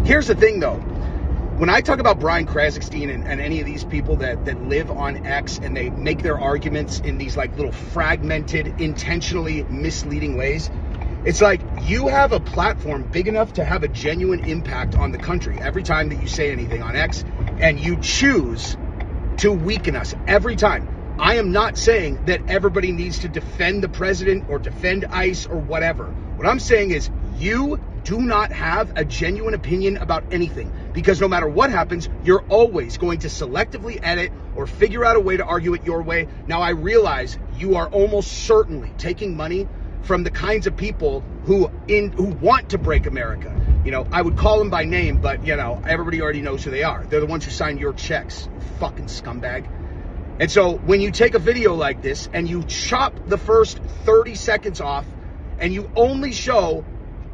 Here's the thing, though. When I talk about Brian Krasicstein and any of these people that live on X and they make their arguments in these like little fragmented, intentionally misleading ways, it's like you have a platform big enough to have a genuine impact on the country every time that you say anything on X, and you choose to weaken us every time. I am not saying that everybody needs to defend the president or defend ICE or whatever. What I'm saying is you do not have a genuine opinion about anything, because no matter what happens, you're always going to selectively edit or figure out a way to argue it your way. Now, I realize you are almost certainly taking money from the kinds of people who want to break America. You know, I would call them by name, but, you know, everybody already knows who they are. They're the ones who sign your checks, you fucking scumbag. And so when you take a video like this and you chop the first 30 seconds off and you only show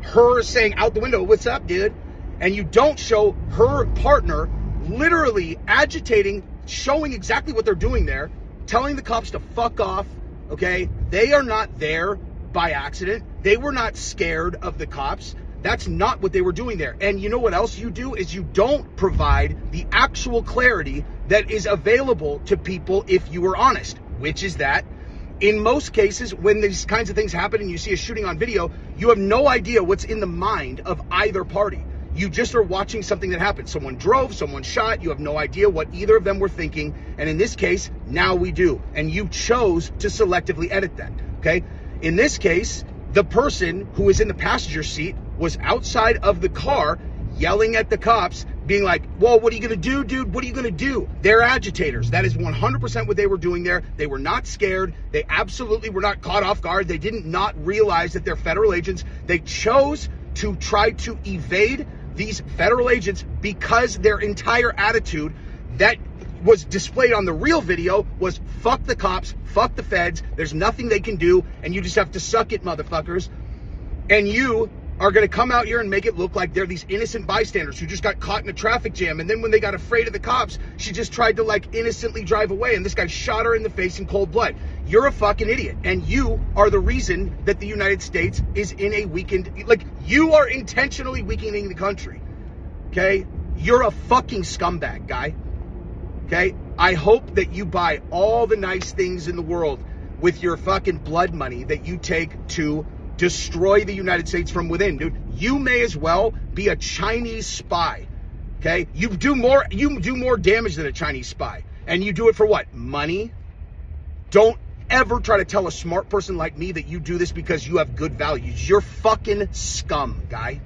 her saying out the window, "What's up, dude?" and you don't show her partner literally agitating, showing exactly what they're doing there, telling the cops to fuck off, okay? They are not there by accident. They were not scared of the cops. That's not what they were doing there. And you know what else you do is you don't provide the actual clarity that is available to people if you were honest, which is that in most cases, when these kinds of things happen and you see a shooting on video, you have no idea what's in the mind of either party. You just are watching something that happened. Someone drove, someone shot. You have no idea what either of them were thinking. And in this case, now we do. And you chose to selectively edit that, okay? In this case, the person who was in the passenger seat was outside of the car yelling at the cops, being like, "Well, what are you going to do, dude? What are you going to do?" They're agitators. That is 100% what they were doing there. They were not scared. They absolutely were not caught off guard. They didn't not realize that they're federal agents. They chose to try to evade these federal agents because their entire attitude that was displayed on the real video was fuck the cops, fuck the feds, there's nothing they can do, and you just have to suck it, motherfuckers. And you are going to come out here and make it look like they're these innocent bystanders who just got caught in a traffic jam, and then when they got afraid of the cops, she just tried to like innocently drive away, and this guy shot her in the face in cold blood. You're a fucking idiot, and you are the reason that the United States is in a weakened, like, you are intentionally weakening the country, okay? You're a fucking scumbag, guy, okay? I hope that you buy all the nice things in the world with your fucking blood money that you take to destroy the United States from within, dude. You may as well be a Chinese spy, okay? You do more damage than a Chinese spy. And you do it for what? Money? Don't ever try to tell a smart person like me that you do this because you have good values. You're fucking scum, guy.